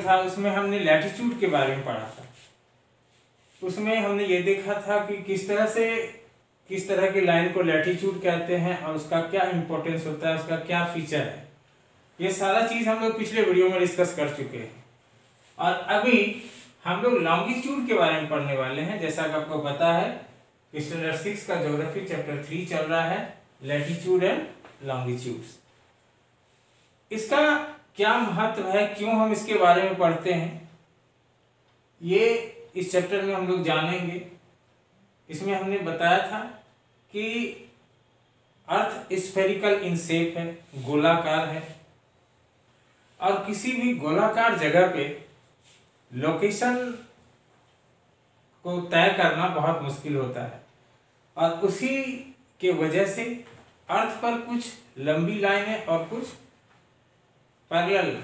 था उसमें हमने लैटिट्यूड के बारे में पढ़ा था। उसमें हमने ये देखा था कि किस तरह की लाइन को लैटिट्यूड कहते हैं और उसका क्या इंपॉर्टेंस होता है, उसका क्या फीचर है। ये सारा चीज हम लोग पिछले वीडियो में डिस्कस कर चुके हैं। और अभी हम लोग लॉन्गिट्यूड के बारे में पढ़ने वाले हैं। जैसा कि आपको पता है स्टैंडर्ड 6 का ज्योग्राफी चैप्टर 3 चल रहा है, लैटिट्यूड एंड लॉन्गिट्यूड्स। इसका क्या महत्व है, क्यों हम इसके बारे में पढ़ते हैं, ये इस चैप्टर में हम लोग जानेंगे। इसमें हमने बताया था कि अर्थ स्फेरिकल इन शेप है, गोलाकार है, और किसी भी गोलाकार जगह पे लोकेशन को तय करना बहुत मुश्किल होता है। और उसी के वजह से अर्थ पर कुछ लंबी लाइनें और कुछ पैरेलल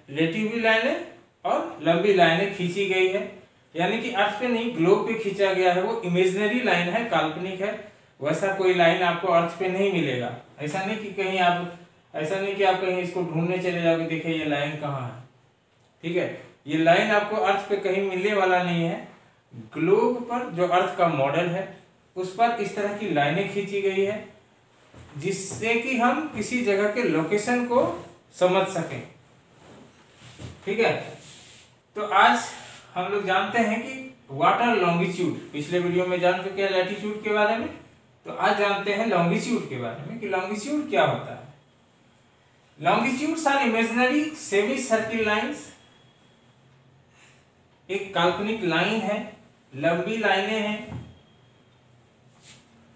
लेटिव लाइनें और लंबी लाइनें खींची गई है। यानी कि अर्थ पे नहीं, ग्लोब पे खींचा गया है। वो इमेजिनरी लाइन है, काल्पनिक है। वैसा कोई लाइन आपको अर्थ पे नहीं मिलेगा। ऐसा नहीं कि आप कहीं इसको ढूंढने चले जाओगे, देखिए ये लाइन कहाँ है। ठीक है, ये लाइन आपको अर्थ पे कहीं मिलने वाला नहीं है। ग्लोब पर जो अर्थ का मॉडल है उस पर इस तरह की लाइनें खींची गई है जिससे कि हम किसी जगह के लोकेशन को समझ सकें। ठीक है, तो आज हम लोग जानते हैं कि व्हाट आर लॉन्गिट्यूड। पिछले वीडियो में जान चुके हैं लैटिट्यूड के बारे में, तो आज जानते हैं लॉन्गिट्यूड के बारे में कि लॉन्गिट्यूड क्या होता है। Longitudes are imaginary semi circle lines. एक काल्पनिक लाइन है, लंबी लाइनें हैं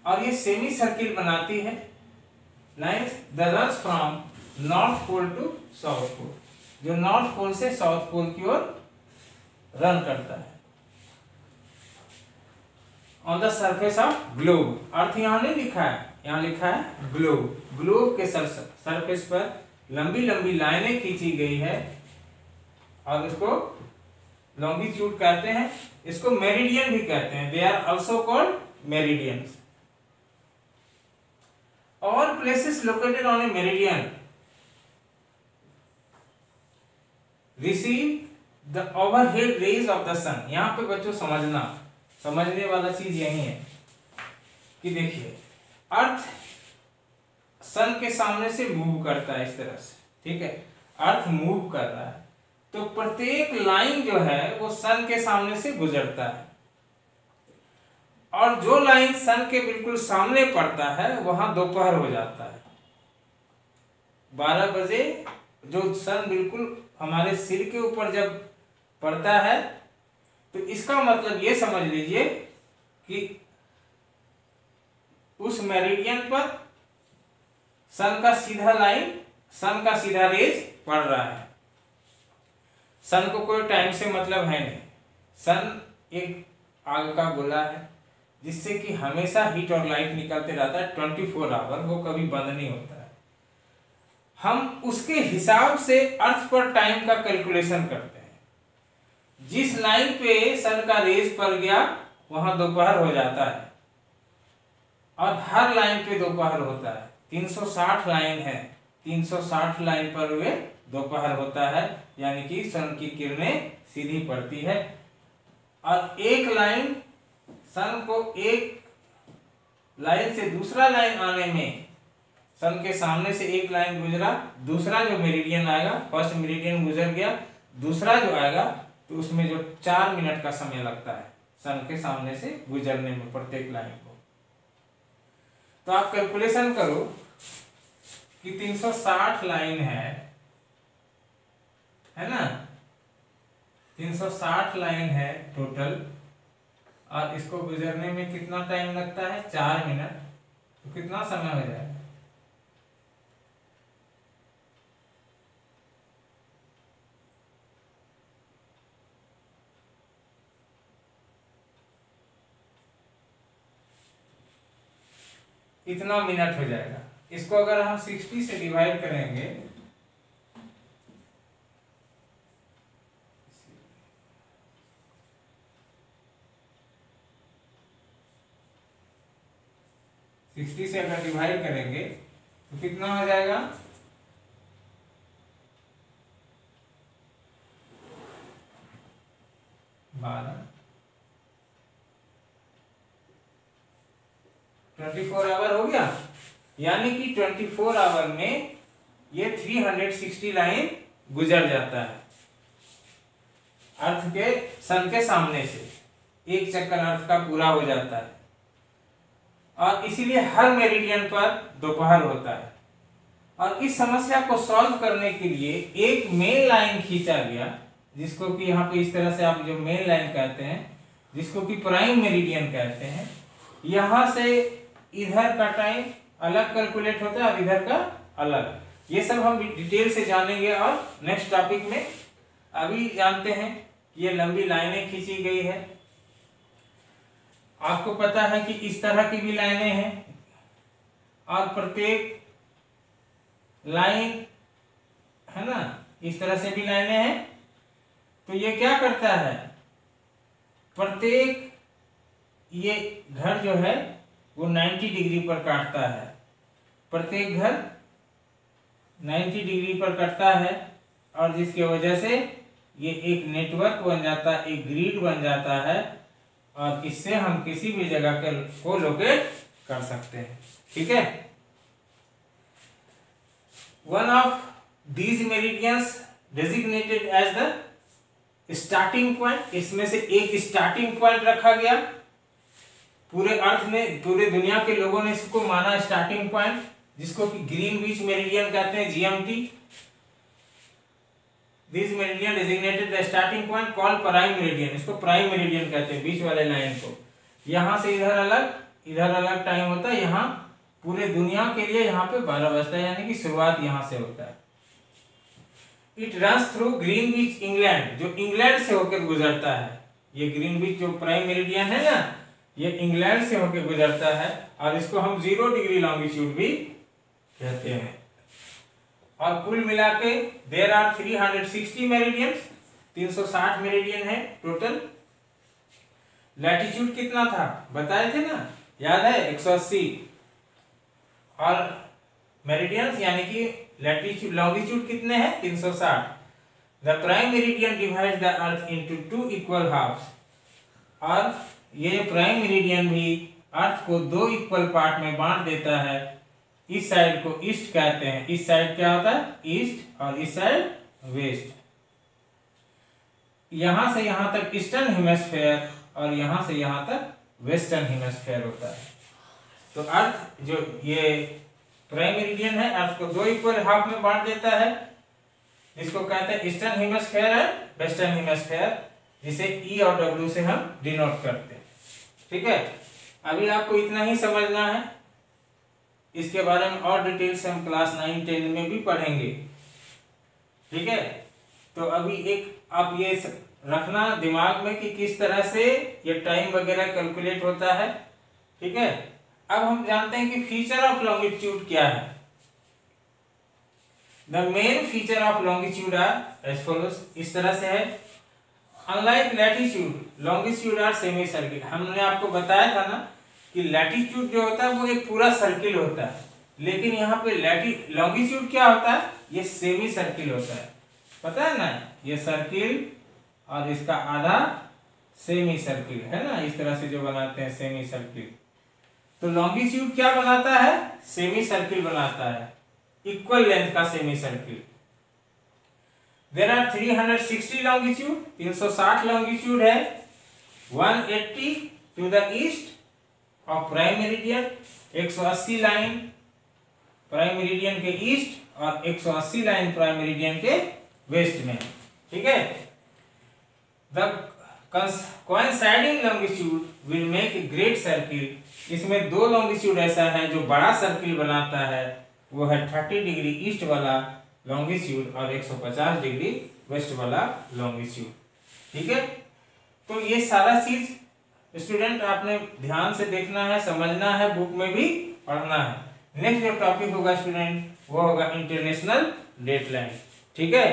और ये सेमी सर्किल बनाती है। Lines that runs from north pole to south pole, जो नॉर्थ पोल से साउथ पोल की ओर रन करता है on the surface of globe. Earth यहां नहीं लिखा है, यहां लिखा है ग्लोब। ग्लोब के सरफेस पर लंबी लंबी लाइनें खींची गई है और उसको लॉन्गिट्यूड कहते हैं। इसको मेरिडियन भी कहते हैं। They are also called meridians. All places located on a meridian receive the overhead rays of the sun। यहाँ पे बच्चों समझने वाला चीज यही है कि देखिए अर्थ सन के सामने से मूव करता है इस तरह से। ठीक है, अर्थ मूव कर रहा है तो प्रत्येक लाइन जो है वो सन के सामने से गुजरता है, और जो लाइन सन के बिल्कुल सामने पड़ता है वहां दोपहर हो जाता है। 12 बजे जो सन बिल्कुल हमारे सिर के ऊपर जब पड़ता है तो इसका मतलब ये समझ लीजिए कि उस मेरिडियन पर सन का सीधा रेज पड़ रहा है। सन को कोई टाइम से मतलब है नहीं। सन एक आग का गोला है जिससे कि हमेशा हीट और लाइट निकलते रहता है 24 आवर, वो कभी बंद नहीं होता है। हम उसके हिसाब से अर्थ पर टाइम का कैलकुलेशन करते हैं। जिस लाइन पे सन का रेज पड़ गया वहां दोपहर हो जाता है, और हर लाइन पे दोपहर होता है। 360 लाइन है, 360 लाइन पर वे दोपहर होता है, यानी कि सन की किरणें सीधी पड़ती है। और एक लाइन सन को एक लाइन से दूसरा लाइन आने में, सन के सामने से एक लाइन गुजरा, दूसरा जो मेरिडियन आएगा, फर्स्ट मेरिडियन गुजर गया, दूसरा जो आएगा तो उसमें जो 4 मिनट का समय लगता है सन के सामने से गुजरने में प्रत्येक लाइन को। तो आप कैलकुलेशन करो कि 360 लाइन है ना, 360 लाइन है टोटल, और इसको गुजरने में कितना टाइम लगता है? 4 मिनट। तो कितना समय हो जाएगा? इतना मिनट हो जाएगा। इसको अगर हम 60 से डिवाइड करेंगे, से अगर डिवाइड करेंगे तो कितना हो जाएगा? 24 आवर हो गया, यानी कि 24 आवर में ये 360 लाइन गुजर जाता है अर्थ के सन के सामने से, एक चक्कर अर्थ का पूरा हो जाता है। और इसीलिए हर मेरिडियन पर दोपहर होता है। और इस समस्या को सॉल्व करने के लिए एक मेन लाइन खींचा गया, जिसको कि यहाँ पे इस तरह से आप जो मेन लाइन कहते हैं, जिसको कि प्राइम मेरिडियन कहते हैं। यहाँ से इधर का टाइम अलग कैलकुलेट होता है और इधर का अलग। ये सब हम डिटेल से जानेंगे और नेक्स्ट टॉपिक में। अभी जानते हैं ये लंबी लाइनें खींची गई है। आपको पता है कि इस तरह की भी लाइनें हैं और प्रत्येक लाइन है ना, इस तरह से भी लाइनें हैं। तो ये क्या करता है, प्रत्येक ये घर जो है वो 90 डिग्री पर काटता है, प्रत्येक घर 90 डिग्री पर कटता है। और जिसकी वजह से ये एक नेटवर्क बन जाता है, एक ग्रिड बन जाता है, और इससे हम किसी भी जगह को लोकेट कर सकते हैं। ठीक है। One of these meridians designated as the starting point, इसमें से एक स्टार्टिंग पॉइंट रखा गया। पूरे अर्थ में, पूरे दुनिया के लोगों ने इसको माना स्टार्टिंग पॉइंट, जिसको कि ग्रीनविच मेरिडियन कहते हैं, GMT। This meridian designated the starting point called prime meridian, इसको प्राइम मेरिडियन कहते हैं, बीच वाले लाइन को। यहाँ से इधर अलग टाइम होता है। यहाँ पूरे दुनिया के लिए यहाँ पे 12 बजता है, यानी कि शुरुआत यहाँ से होता है। It runs through Greenwich England, जो इंग्लैंड से होकर गुजरता है। ये ग्रीनविच जो प्राइम मेरिडियन है ना, ये इंग्लैंड से होकर गुजरता है, और इसको हम 0 डिग्री लॉन्गिट्यूड भी कहते हैं। और कुल मिला के देयर आर 360 मेरिडियंस, 360 मेरिडियन है टोटल। लैटिट्यूड कितना था बताए थे ना, याद है, 180। और मेरिडियंस यानी कि लैटिट्यूड लॉन्गिट्यूड कितने हैं, 360। The prime meridian divides the earth into 2 equal halves, और ये प्राइम मेरिडियन भी अर्थ को 2 इक्वल पार्ट में बांट देता है। इस साइड को ईस्ट कहते हैं, इस साइड क्या होता है, ईस्ट, और इस साइड वेस्ट। यहां से यहां तक ईस्टर्न हेमिस्फीयर, और यहां से यहां तक वेस्टर्न हेमिस्फीयर होता है। तो अर्थ जो ये प्राइम मेरिडियन है, अर्थ को 2 इक्वल हाफ में बांट देता है, जिसको कहते हैं ईस्टर्न हेमिस्फीयर है, वेस्टर्न हेमिस्फीयर, जिसे ई और डब्ल्यू से हम डिनोट करते हैं। ठीक है। अभी आपको इतना ही समझना है, इसके बारे में और डिटेल से हम क्लास 9, 10 में भी पढ़ेंगे। ठीक है। तो अभी एक आप ये रखना दिमाग में कि किस तरह से ये टाइम वगैरह कैलकुलेट होता है। ठीक है। अब हम जानते हैं कि फीचर ऑफ लॉन्गिट्यूड क्या है। The main feature of longitude are as follows, इस तरह से है। Unlike latitude, longitude are semi circle. हमने आपको बताया था ना कि लैटिट्यूड जो होता है वो एक पूरा सर्किल होता है, लेकिन यहाँ पे लॉन्गिट्यूड क्या होता है, ये सेमी सर्किल होता है। पता है ना, ये सर्किल और इसका आधा सेमी सर्किल है ना, इस तरह से जो बनाते हैं सेमी सर्किल। तो लॉन्गिट्यूड क्या बनाता है, सेमी सर्किल बनाता है, इक्वल लेंथ का semi circle. There are 360 longitude, 360 longitude है। 180 to the east of prime meridian, 180 line prime meridian के ईस्ट और 180 लाइन प्राइम मेरिडियन के वेस्ट में। ठीक है। The coinciding longitude will make a great circle, इसमें 2 लॉन्गिट्यूड ऐसा है जो बड़ा सर्किल बनाता है, वो है 30 डिग्री ईस्ट वाला लॉन्गिट्यूड और 150 डिग्री वेस्ट वाला लॉन्गिट्यूड। ठीक है। तो ये सारा चीज स्टूडेंट आपने ध्यान से देखना है, समझना है, बुक में भी पढ़ना है। नेक्स्ट जो टॉपिक होगा स्टूडेंट वो होगा इंटरनेशनल डेट लाइन। ठीक है।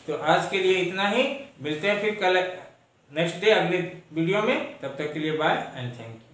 तो आज के लिए इतना ही, मिलते हैं फिर कल नेक्स्ट डे अगले वीडियो में। तब तक के लिए बाय एंड थैंक यू।